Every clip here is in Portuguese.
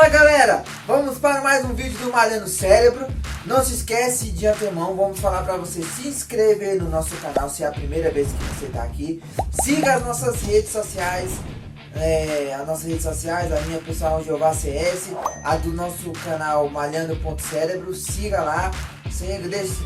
Fala galera, vamos para mais um vídeo do Malhando Cérebro. Não se esquece de antemão, vamos falar para você se inscrever no nosso canal se é a primeira vez que você está aqui. Siga as nossas redes sociais, a minha pessoal Jeová CS, a do nosso canal Malhando.cérebro, siga lá.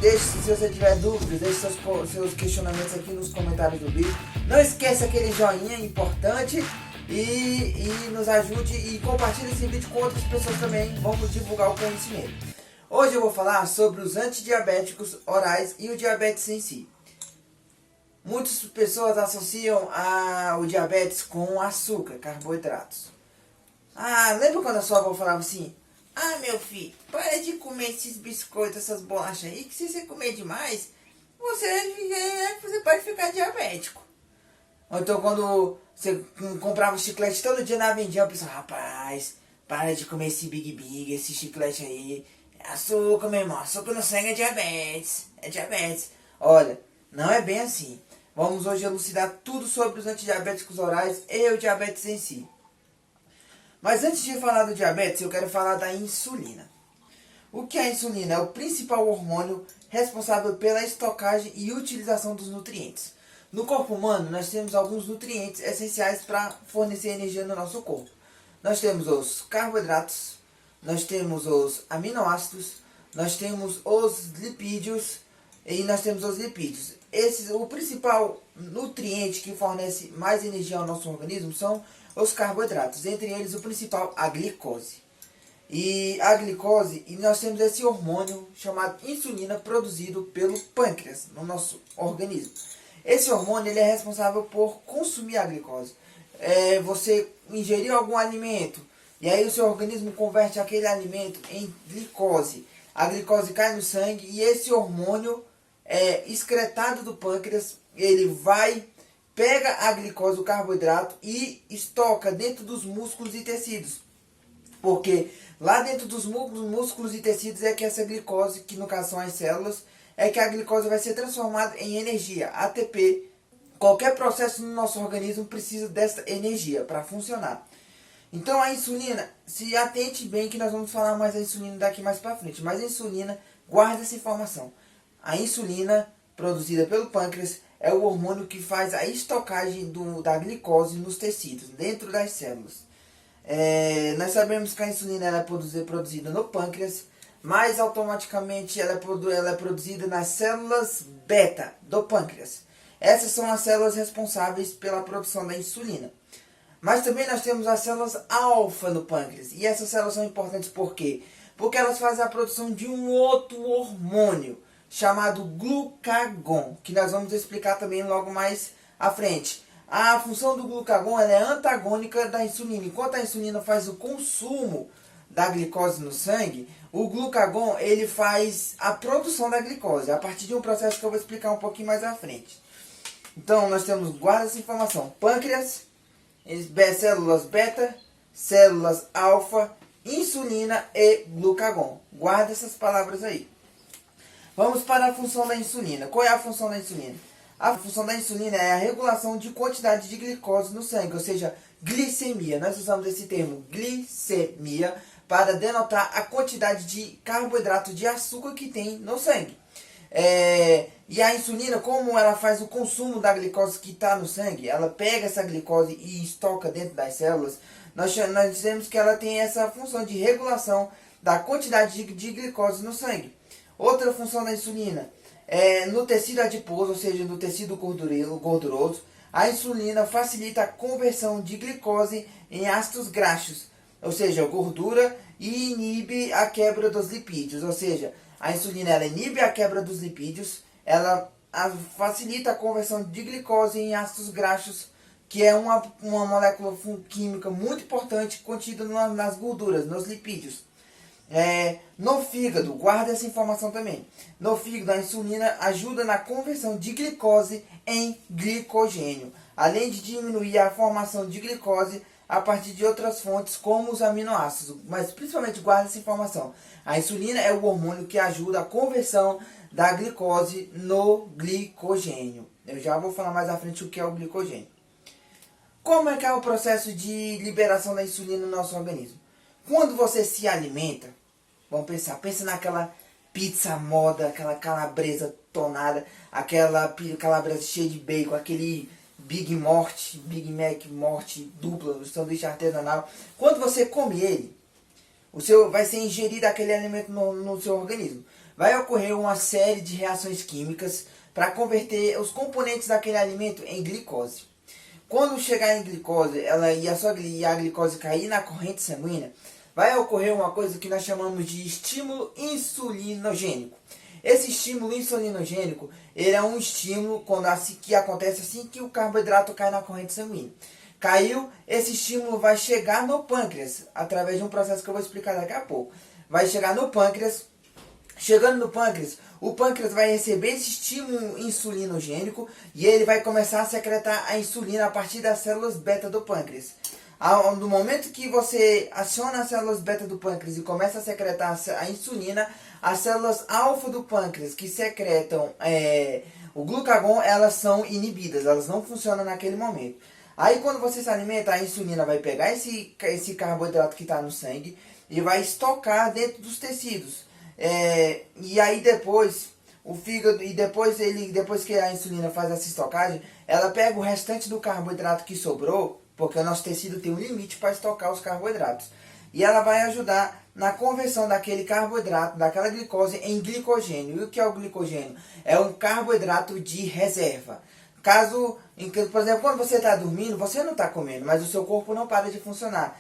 Deixe se você tiver dúvidas, deixe seus questionamentos aqui nos comentários do vídeo. Não esqueça aquele joinha importante. E nos ajude e compartilhe esse vídeo com outras pessoas também. Vamos divulgar o conhecimento. Hoje eu vou falar sobre os antidiabéticos orais e o diabetes em si. Muitas pessoas associam o diabetes com açúcar, carboidratos. Lembra quando a sua avó falava assim: meu filho, para de comer esses biscoitos, essas bolachas aí, que se você comer demais, você pode ficar diabético. Ou então quando você comprava chiclete todo dia na vendinha, eu pensava: rapaz, para de comer esse Big, esse chiclete aí. É açúcar, meu irmão. Açúcar no sangue é diabetes. É diabetes. Olha, não é bem assim. Vamos hoje elucidar tudo sobre os antidiabéticos orais e o diabetes em si. Mas antes de falar do diabetes, eu quero falar da insulina. O que é a insulina? É o principal hormônio responsável pela estocagem e utilização dos nutrientes. No corpo humano, nós temos alguns nutrientes essenciais para fornecer energia no nosso corpo. Nós temos os carboidratos, nós temos os aminoácidos, nós temos os lipídios e nós temos os lipídios. O principal nutriente que fornece mais energia ao nosso organismo são os carboidratos, entre eles o principal, a glicose. E nós temos esse hormônio chamado insulina produzido pelo pâncreas no nosso organismo. Esse hormônio ele é responsável por consumir a glicose. Você ingeriu algum alimento e aí o seu organismo converte aquele alimento em glicose. A glicose cai no sangue e esse hormônio excretado do pâncreas, ele pega a glicose, o carboidrato, e estoca dentro dos músculos e tecidos. Porque lá dentro dos músculos e tecidos é que essa glicose, que no caso são as células, é que a glicose vai ser transformada em energia, ATP. Qualquer processo no nosso organismo precisa dessa energia para funcionar. Então a insulina, se atente bem que nós vamos falar mais da insulina daqui mais para frente. Mas a insulina, guarda essa informação. A insulina produzida pelo pâncreas é o hormônio que faz a estocagem da glicose nos tecidos, dentro das células. Nós sabemos que a insulina ela é produzida no pâncreas, mas automaticamente ela é produzida nas células beta do pâncreas. Essas são as células responsáveis pela produção da insulina. Mas também nós temos as células alfa no pâncreas. E essas células são importantes por quê? Porque elas fazem a produção de um outro hormônio chamado glucagon, que nós vamos explicar também logo mais à frente. A função do glucagon ela é antagônica da insulina. Enquanto a insulina faz o consumo da glicose no sangue, o glucagon ele faz a produção da glicose a partir de um processo que eu vou explicar um pouquinho mais à frente. Então nós temos, guarda essa informação: pâncreas, células beta, células alfa, insulina e glucagon. Guarda essas palavras aí. Vamos para a função da insulina. Qual é a função da insulina? A função da insulina é a regulação de quantidade de glicose no sangue, ou seja, glicemia. Nós usamos esse termo glicemia para denotar a quantidade de carboidrato, de açúcar que tem no sangue. E a insulina, como ela faz o consumo da glicose que está no sangue, ela pega essa glicose e estoca dentro das células. Nós dizemos que ela tem essa função de regulação da quantidade de glicose no sangue. Outra função da insulina no tecido adiposo, ou seja, no tecido gorduroso, a insulina facilita a conversão de glicose em ácidos graxos, ou seja, gordura, e inibe a quebra dos lipídios. Ou seja, a insulina ela inibe a quebra dos lipídios, ela facilita a conversão de glicose em ácidos graxos, que é uma molécula química muito importante contida nas gorduras, nos lipídios. No fígado, guarda essa informação também. No fígado, a insulina ajuda na conversão de glicose em glicogênio, além de diminuir a formação de glicose a partir de outras fontes, como os aminoácidos. Mas principalmente guarda essa informação: a insulina é o hormônio que ajuda a conversão da glicose no glicogênio. Eu já vou falar mais à frente o que é o glicogênio. Como é que é o processo de liberação da insulina no nosso organismo? Quando você se alimenta, vamos pensar, pensa naquela pizza moda, aquela calabresa tonada, aquela calabresa cheia de bacon, aquele Big Mac morte dupla, o sanduíche artesanal. Quando você come ele, vai ser ingerido aquele alimento no seu organismo. Vai ocorrer uma série de reações químicas para converter os componentes daquele alimento em glicose. Quando chegar em glicose, a glicose cair na corrente sanguínea, vai ocorrer uma coisa que nós chamamos de estímulo insulinogênico. Esse estímulo insulinogênico, ele é um estímulo que acontece assim que o carboidrato cai na corrente sanguínea. Caiu, esse estímulo vai chegar no pâncreas, através de um processo que eu vou explicar daqui a pouco. Vai chegar no pâncreas, chegando no pâncreas, o pâncreas vai receber esse estímulo insulinogênico e ele vai começar a secretar a insulina a partir das células beta do pâncreas. No momento que você aciona as células beta do pâncreas e começa a secretar a insulina, as células alfa do pâncreas que secretam o glucagon, elas são inibidas, elas não funcionam naquele momento. Aí quando você se alimenta, a insulina vai pegar esse carboidrato que está no sangue e vai estocar dentro dos tecidos. E aí depois, o fígado, depois que a insulina faz essa estocagem, ela pega o restante do carboidrato que sobrou, porque o nosso tecido tem um limite para estocar os carboidratos. E ela vai ajudar na conversão daquele carboidrato, daquela glicose, em glicogênio. E o que é o glicogênio? É um carboidrato de reserva. Por exemplo, quando você está dormindo, você não está comendo, mas o seu corpo não para de funcionar.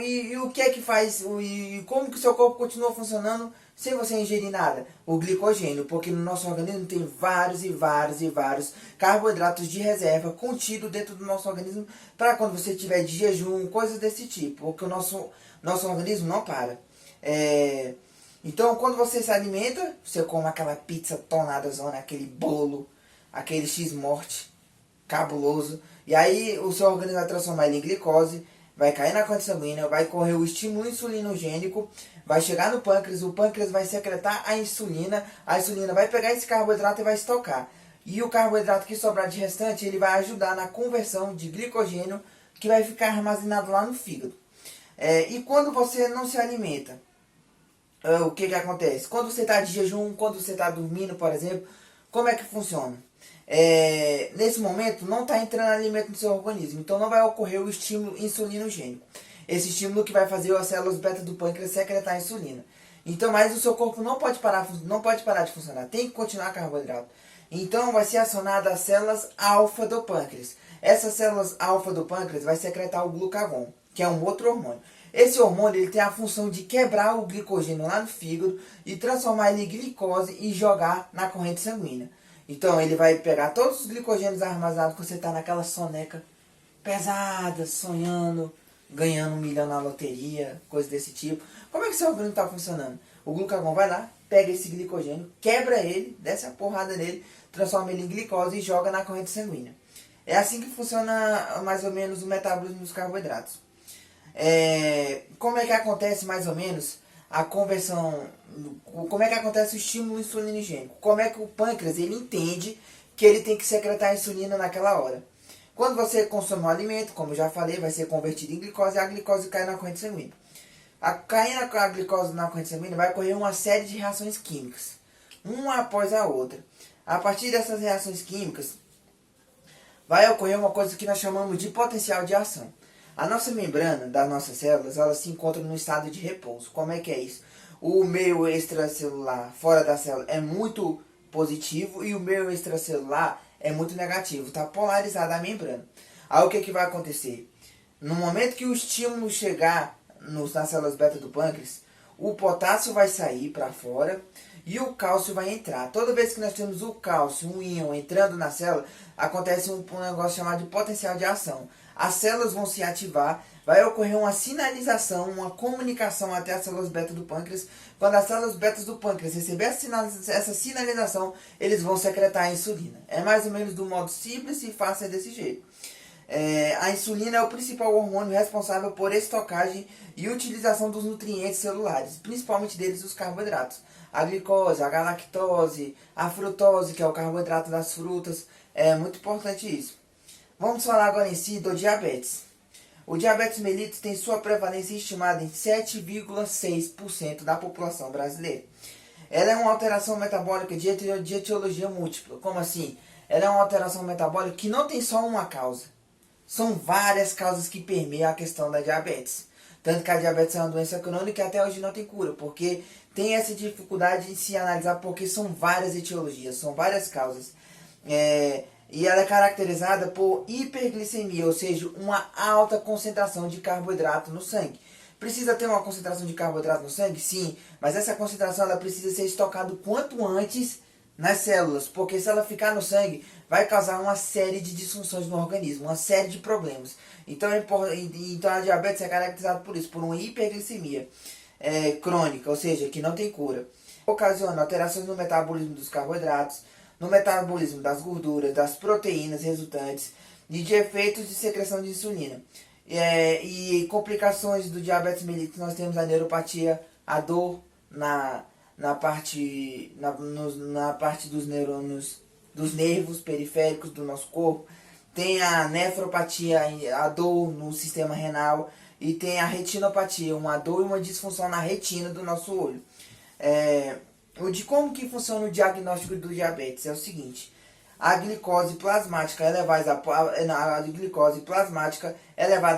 E o que é que faz, e como que o seu corpo continua funcionando sem você ingerir nada? O glicogênio, porque no nosso organismo tem vários e vários carboidratos de reserva contidos dentro do nosso organismo para quando você estiver de jejum, coisas desse tipo, porque o nosso organismo não para. Então, quando você se alimenta, você come aquela pizza tonada zona, aquele bolo, aquele X-morte cabuloso, e aí o seu organismo vai transformar ele em glicose, vai cair na corrente sanguínea, vai correr o estímulo insulinogênico, vai chegar no pâncreas, o pâncreas vai secretar a insulina vai pegar esse carboidrato e vai estocar. E o carboidrato que sobrar de restante, ele vai ajudar na conversão de glicogênio, que vai ficar armazenado lá no fígado. E quando você não se alimenta, o que acontece? Quando você está de jejum, quando você está dormindo, por exemplo, como é que funciona? Nesse momento não está entrando alimento no seu organismo, então não vai ocorrer o estímulo insulinogênico. Esse estímulo que vai fazer as células beta do pâncreas secretar a insulina. Então, mas o seu corpo não pode parar de funcionar, tem que continuar carboidrato. Então vai ser acionada as células alfa do pâncreas. Essas células alfa do pâncreas vai secretar o glucagon, que é um outro hormônio. Esse hormônio ele tem a função de quebrar o glicogênio lá no fígado e transformar ele em glicose e jogar na corrente sanguínea. Então ele vai pegar todos os glicogênios armazenados quando você está naquela soneca pesada, sonhando, ganhando 1 milhão na loteria, coisa desse tipo. Como é que seu organismo está funcionando? O glucagon vai lá, pega esse glicogênio, quebra ele, desce a porrada nele, transforma ele em glicose e joga na corrente sanguínea. É assim que funciona mais ou menos o metabolismo dos carboidratos. Como é que acontece mais ou menos a conversão, como é que acontece o estímulo insulinogênico? Como é que o pâncreas ele entende que ele tem que secretar a insulina naquela hora? Quando você consome um alimento, como eu já falei, vai ser convertido em glicose e a glicose cai na corrente sanguínea. Caindo a glicose na corrente sanguínea vai ocorrer uma série de reações químicas, uma após a outra. A partir dessas reações químicas, vai ocorrer uma coisa que nós chamamos de potencial de ação. A nossa membrana das nossas células, ela se encontra no estado de repouso. Como é que é isso? O meio extracelular fora da célula é muito positivo e o meio extracelular é muito negativo. Está polarizada a membrana. Aí o que vai acontecer? No momento que o estímulo chegar nas células beta do pâncreas, o potássio vai sair para fora e o cálcio vai entrar. Toda vez que nós temos o cálcio, um íon entrando na célula, acontece um negócio chamado de potencial de ação. As células vão se ativar, vai ocorrer uma sinalização, uma comunicação até as células beta do pâncreas. Quando as células beta do pâncreas receber essa sinalização, eles vão secretar a insulina. É mais ou menos do modo simples e fácil desse jeito. A insulina é o principal hormônio responsável por estocagem e utilização dos nutrientes celulares, principalmente deles os carboidratos. A glicose, a galactose, a frutose, que é o carboidrato das frutas. É muito importante isso. Vamos falar agora em si do diabetes. O diabetes mellitus tem sua prevalência estimada em 7,6% da população brasileira. Ela é uma alteração metabólica de etiologia múltipla. Como assim? Ela é uma alteração metabólica que não tem só uma causa. São várias causas que permeiam a questão da diabetes. Tanto que a diabetes é uma doença crônica e até hoje não tem cura. Porque tem essa dificuldade de se analisar porque são várias etiologias, são várias causas. E ela é caracterizada por hiperglicemia, ou seja, uma alta concentração de carboidrato no sangue. Precisa ter uma concentração de carboidrato no sangue? Sim, mas essa concentração ela precisa ser estocada o quanto antes nas células, porque se ela ficar no sangue, vai causar uma série de disfunções no organismo, uma série de problemas. Então a diabetes é caracterizada por isso, por uma hiperglicemia crônica, ou seja, que não tem cura. Ocasiona alterações no metabolismo dos carboidratos, no metabolismo das gorduras, das proteínas resultantes e de efeitos de secreção de insulina. E complicações do diabetes mellitus, nós temos a neuropatia, a dor na parte dos neurônios, dos nervos periféricos do nosso corpo, tem a nefropatia, a dor no sistema renal, e tem a retinopatia, uma dor e uma disfunção na retina do nosso olho. De como que funciona o diagnóstico do diabetes? É o seguinte: a glicose plasmática elevada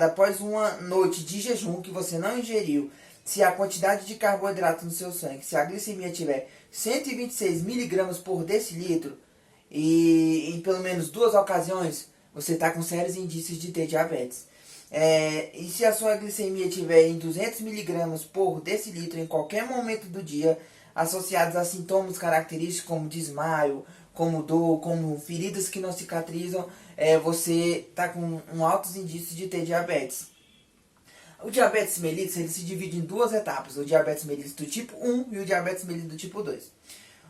após uma noite de jejum que você não ingeriu, se a quantidade de carboidrato no seu sangue, se a glicemia tiver 126 miligramas por decilitro, e em pelo menos 2 ocasiões, você está com sérios indícios de ter diabetes. E se a sua glicemia tiver em 200 miligramas por decilitro em qualquer momento do dia, associados a sintomas característicos como desmaio, como dor, como feridas que não cicatrizam, você está com altos indícios de ter diabetes. O diabetes mellitus ele se divide em 2 etapas, o diabetes mellitus do tipo 1 e o diabetes mellitus do tipo 2.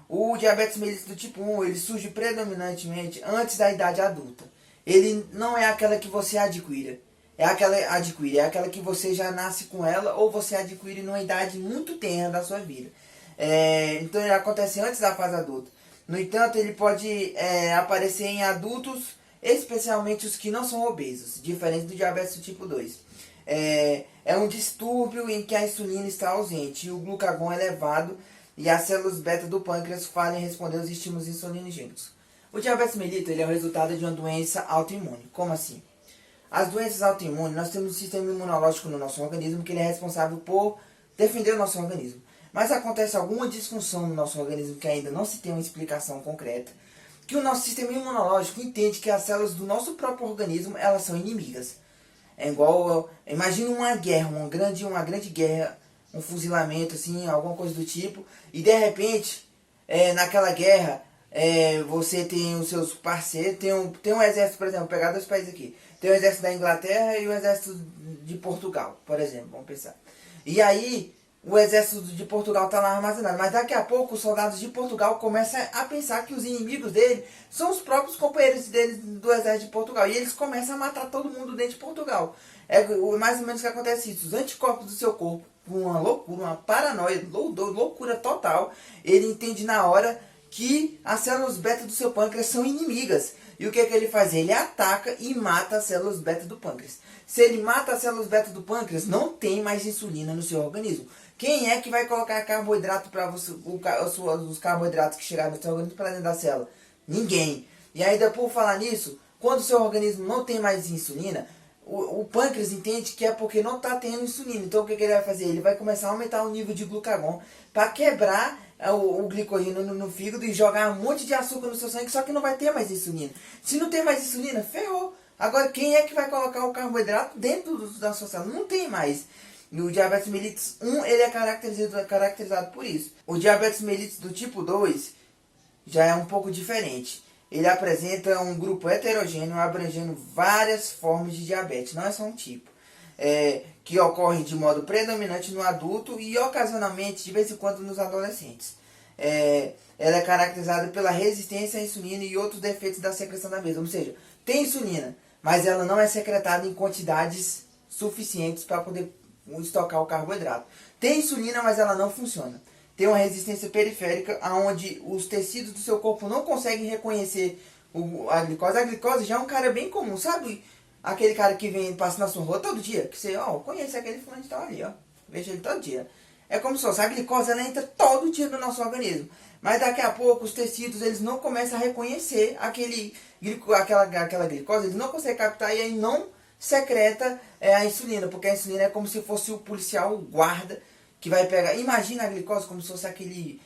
O diabetes mellitus do tipo 1 ele surge predominantemente antes da idade adulta. Ele não é aquela que você adquire. É aquela que você já nasce com ela ou você adquire numa idade muito tenra da sua vida. Então ele acontece antes da fase adulta. No entanto, ele pode aparecer em adultos, especialmente os que não são obesos, diferente do diabetes do tipo 2. É um distúrbio em que a insulina está ausente e o glucagon é elevado e as células beta do pâncreas falham em responder aos estímulos insulinogênicos. O diabetes mellitus ele é o resultado de uma doença autoimune. Como assim? As doenças autoimunes, nós temos um sistema imunológico no nosso organismo que ele é responsável por defender o nosso organismo. Mas acontece alguma disfunção no nosso organismo que ainda não se tem uma explicação concreta, que o nosso sistema imunológico entende que as células do nosso próprio organismo elas são inimigas. É igual, imagina uma guerra, uma grande guerra, um fuzilamento, assim, alguma coisa do tipo, e de repente, naquela guerra, você tem os seus parceiros, tem um exército, por exemplo, vou pegar 2 países aqui, tem o exército da Inglaterra e o exército de Portugal, por exemplo, vamos pensar. E aí, o exército de Portugal está lá armazenado, mas daqui a pouco os soldados de Portugal começam a pensar que os inimigos dele são os próprios companheiros deles do exército de Portugal. E eles começam a matar todo mundo dentro de Portugal. É mais ou menos o que acontece isso. Os anticorpos do seu corpo, uma loucura, uma paranoia, loucura total, ele entende na hora que as células beta do seu pâncreas são inimigas. E o que ele faz? Ele ataca e mata as células beta do pâncreas. Se ele mata as células beta do pâncreas, não tem mais insulina no seu organismo. Quem é que vai colocar carboidrato para você, os carboidratos que chegaram no seu organismo para dentro da célula? Ninguém. E ainda por falar nisso, quando o seu organismo não tem mais insulina, o pâncreas entende que é porque não está tendo insulina. Então o que ele vai fazer? Ele vai começar a aumentar o nível de glucagon para quebrar o glicogênio no fígado e jogar um monte de açúcar no seu sangue, só que não vai ter mais insulina. Se não tem mais insulina, ferrou. Agora quem é que vai colocar o carboidrato dentro da sua célula? Não tem mais. E o diabetes mellitus 1 ele é caracterizado por isso. O diabetes mellitus do tipo 2 já é um pouco diferente. Ele apresenta um grupo heterogêneo abrangendo várias formas de diabetes, não é só um tipo. Que ocorre de modo predominante no adulto e ocasionalmente, de vez em quando, nos adolescentes. Ela é caracterizada pela resistência à insulina e outros defeitos da secreção da mesma. Ou seja, tem insulina, mas ela não é secretada em quantidades suficientes para poder estocar o carboidrato. Tem insulina, mas ela não funciona. Tem uma resistência periférica, onde os tecidos do seu corpo não conseguem reconhecer a glicose. A glicose já é um cara bem comum, sabe? aquele cara que vem passa na sua rua todo dia, que você, ó, conhece aquele fulano de tal ali, ó, vejo ele todo dia. É como se fosse, a glicose ela entra todo dia no nosso organismo. Mas daqui a pouco os tecidos eles não começam a reconhecer aquela glicose, eles não conseguem captar e aí não secreta a insulina, porque a insulina é como se fosse o policial, o guarda, que vai pegar. Imagina a glicose como se fosse aquele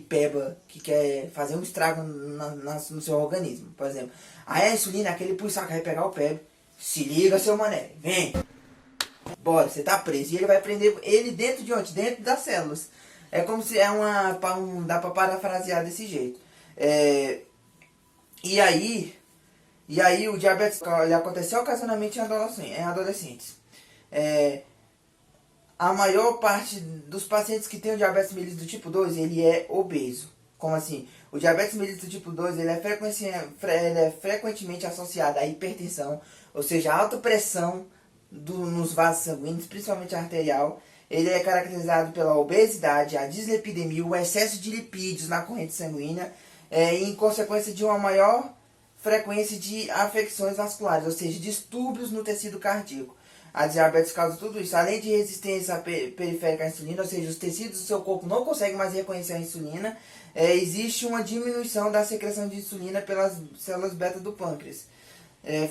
peba que quer fazer um estrago no seu organismo, por exemplo. Aí a insulina é aquele policial que vai pegar o peba. Se liga, seu mané, vem! Bora, você tá preso. E ele vai prender ele dentro de onde? Dentro das células. É como se dá pra parafrasear desse jeito. E aí o diabetes ele aconteceu ocasionalmente em adolescentes. A maior parte dos pacientes que tem o diabetes mellitus do tipo 2, ele é obeso. Como assim? O diabetes mellitus do tipo 2, ele é frequentemente associado à hipertensão, ou seja, a alta pressão nos vasos sanguíneos, principalmente arterial. Ele é caracterizado pela obesidade, a dislipidemia, o excesso de lipídios na corrente sanguínea, e em consequência de uma maior frequência de afecções vasculares, ou seja, distúrbios no tecido cardíaco. A diabetes causa tudo isso, além de resistência periférica à insulina, ou seja, os tecidos do seu corpo não conseguem mais reconhecer a insulina, existe uma diminuição da secreção de insulina pelas células beta do pâncreas,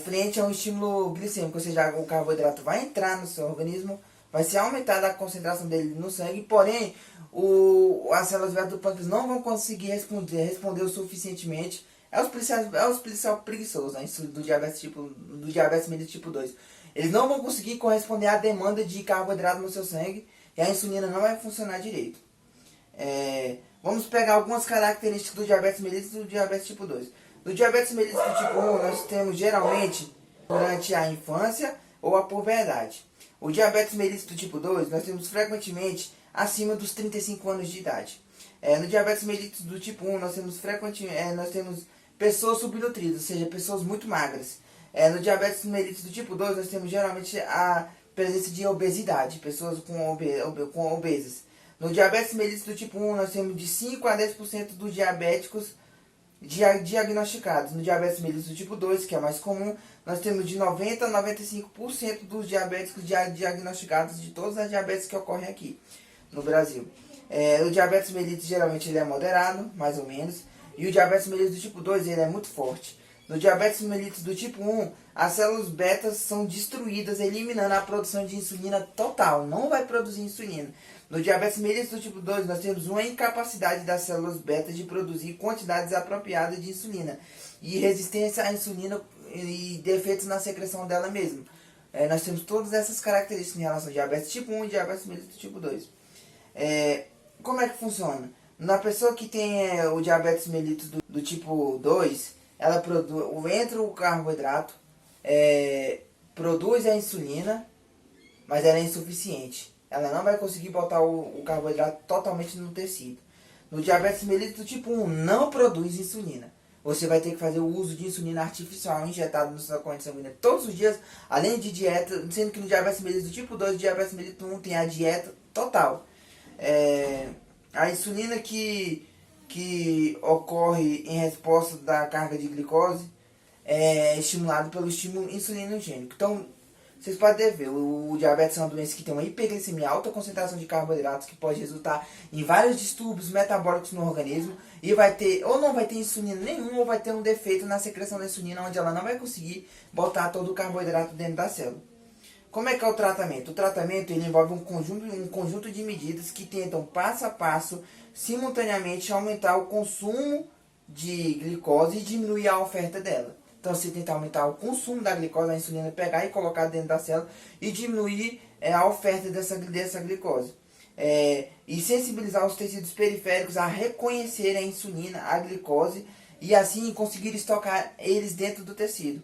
frente a um estímulo glicêmico, ou seja, o carboidrato vai entrar no seu organismo, vai ser aumentada a concentração dele no sangue, porém, as células beta do pâncreas não vão conseguir responder o suficientemente. É os policiais preguiçosos, né, do diabetes mellitus tipo 2. Eles não vão conseguir corresponder à demanda de carboidrato no seu sangue e a insulina não vai funcionar direito. Vamos pegar algumas características do diabetes mellitus e do diabetes tipo 2. No diabetes mellitus do tipo 1, nós temos geralmente durante a infância ou a puberdade. O diabetes mellitus do tipo 2, nós temos frequentemente acima dos 35 anos de idade. No diabetes mellitus do tipo 1, nós temos pessoas subnutridas, ou seja, pessoas muito magras. No diabetes mellitus do tipo 2, nós temos geralmente a presença de obesidade, pessoas com obesas. No diabetes mellitus do tipo 1, nós temos de 5 a 10% dos diabéticos diagnosticados. No diabetes mellitus do tipo 2, que é mais comum, nós temos de 90 a 95% dos diabéticos diagnosticados de todas as diabetes que ocorrem aqui no Brasil. O diabetes mellitus geralmente ele é moderado, mais ou menos, e o diabetes mellitus do tipo 2 ele é muito forte. No diabetes mellitus do tipo 1, as células betas são destruídas, eliminando a produção de insulina total, não vai produzir insulina. No diabetes mellitus do tipo 2, nós temos uma incapacidade das células beta de produzir quantidades apropriadas de insulina e resistência à insulina e defeitos na secreção dela mesma. Nós temos todas essas características em relação ao diabetes tipo 1 e diabetes mellitus do tipo 2. Como é que funciona? Na pessoa que tem o diabetes mellitus do tipo 2, ela entra o carboidrato, produz a insulina, mas ela é insuficiente. Ela não vai conseguir botar o carboidrato totalmente no tecido. No diabetes mellitus do tipo 1, não produz insulina. Você vai ter que fazer o uso de insulina artificial injetada na sua corrente sanguínea todos os dias, além de dieta, sendo que no diabetes mellitus do tipo 2 e diabetes mellitus 1 tem a dieta total. A insulina que ocorre em resposta da carga de glicose é estimulado pelo estímulo insulinogênico. Então, vocês podem ver, o diabetes é uma doença que tem uma hiperglicemia, alta concentração de carboidratos, que pode resultar em vários distúrbios metabólicos no organismo, e ou não vai ter insulina nenhuma, ou vai ter um defeito na secreção da insulina, onde ela não vai conseguir botar todo o carboidrato dentro da célula. Como é que é o tratamento? O tratamento ele envolve um conjunto de medidas que tentam, passo a passo, simultaneamente aumentar o consumo de glicose e diminuir a oferta dela. Então, você tenta aumentar o consumo da glicose, a insulina pegar e colocar dentro da célula e diminuir a oferta dessa glicose. E sensibilizar os tecidos periféricos a reconhecer a insulina, a glicose, e assim conseguir estocar eles dentro do tecido.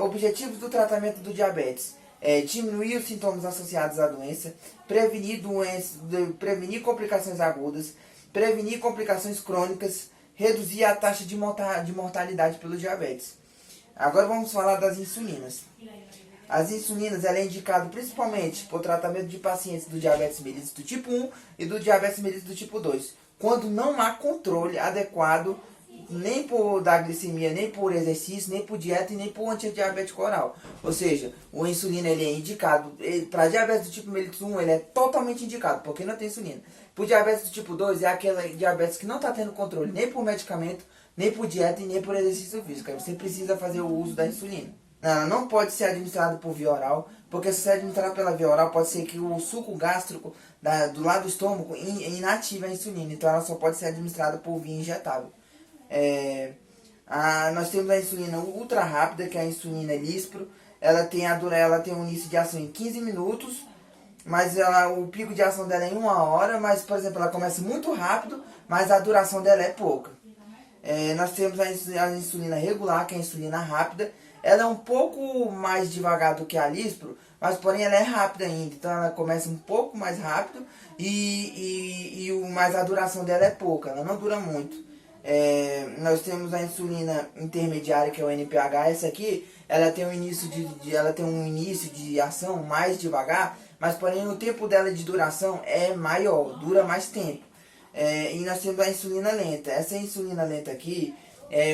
Objetivos do tratamento do diabetes: diminuir os sintomas associados à doença, prevenir complicações agudas, prevenir complicações crônicas, reduzir a taxa de mortalidade pelo diabetes. Agora vamos falar das insulinas. As insulinas ela é indicada principalmente para o tratamento de pacientes do diabetes mellitus do tipo 1 e do diabetes mellitus do tipo 2, quando não há controle adequado nem por dar glicemia, nem por exercício, nem por dieta e nem por antidiabético oral. Ou seja, o insulina ele é indicado, para diabetes do tipo mellitus 1 ele é totalmente indicado, porque não tem insulina. Por diabetes do tipo 2 é aquela diabetes que não está tendo controle nem por medicamento, nem por dieta e nem por exercício físico. Aí você precisa fazer o uso da insulina. Ela não pode ser administrada por via oral, porque se você administrar pela via oral, pode ser que o suco gástrico do lado do estômago inative a insulina. Então ela só pode ser administrada por via injetável. Nós temos a insulina ultra rápida, que é a insulina Lispro. Ela tem um início de ação em 15 minutos, mas o pico de ação dela é em 1 hora. Mas, por exemplo, ela começa muito rápido, mas a duração dela é pouca. Nós temos a insulina regular, que é a insulina rápida. Ela é um pouco mais devagar do que a Lispro, mas porém ela é rápida ainda. Então ela começa um pouco mais rápido, mas a duração dela é pouca, ela não dura muito. Nós temos a insulina intermediária, que é o NPH. Essa aqui ela tem um início de ação mais devagar, mas porém o tempo dela de duração é maior, dura mais tempo. E nós temos a insulina lenta. Essa insulina lenta aqui,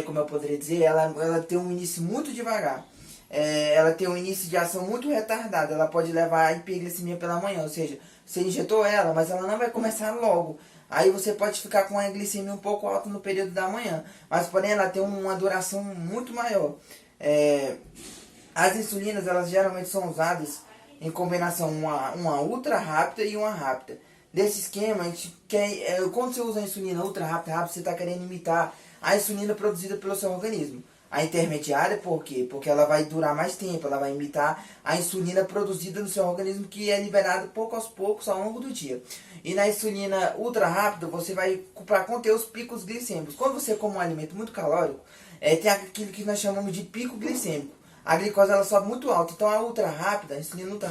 como eu poderia dizer, ela tem um início muito devagar. Ela tem um início de ação muito retardado. Ela pode levar a hiperglicemia pela manhã, ou seja, você injetou ela, mas ela não vai começar logo. Aí você pode ficar com a glicemia um pouco alta no período da manhã, mas porém ela tem uma duração muito maior. As insulinas, elas geralmente são usadas em combinação uma ultra rápida e uma rápida. Desse esquema, a gente quer, quando você usa a insulina ultra rápida, você está querendo imitar a insulina produzida pelo seu organismo. A intermediária, por quê? Porque ela vai durar mais tempo, ela vai imitar a insulina produzida no seu organismo, que é liberada pouco aos poucos ao longo do dia. E na insulina ultra rápida, você vai para conter os picos glicêmicos. Quando você come um alimento muito calórico, tem aquilo que nós chamamos de pico glicêmico. A glicose ela sobe muito alto, então a ultra rápida, a insulina ultra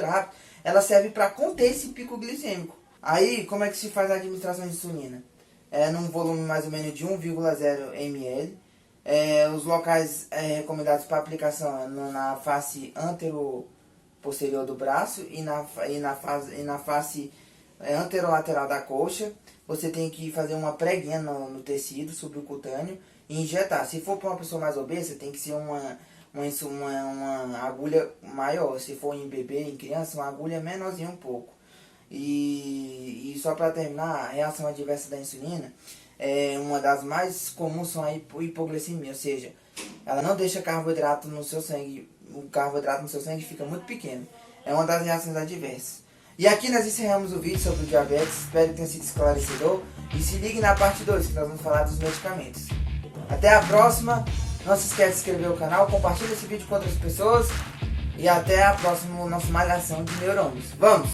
rápida, ela serve para conter esse pico glicêmico. Aí, como é que se faz a administração de insulina? Num volume mais ou menos de 1,0 ml. Os locais recomendados para aplicação na face antero-posterior do braço e na face anterolateral da coxa. Você tem que fazer uma preguinha no tecido subcutâneo e injetar. Se for para uma pessoa mais obesa, tem que ser uma agulha maior. Se for em bebê, em criança, uma agulha menorzinha um pouco. E só para terminar, a reação adversa da insulina, uma das mais comuns são a hipoglicemia, ou seja, ela não deixa carboidrato no seu sangue, o carboidrato no seu sangue fica muito pequeno. É uma das reações adversas. E aqui nós encerramos o vídeo sobre o diabetes, espero que tenha sido esclarecedor. E se ligue na parte 2, que nós vamos falar dos medicamentos. Até a próxima, não se esqueça de se inscrever no canal, compartilhe esse vídeo com outras pessoas. E até a próxima nossa malhação de neurônios. Vamos!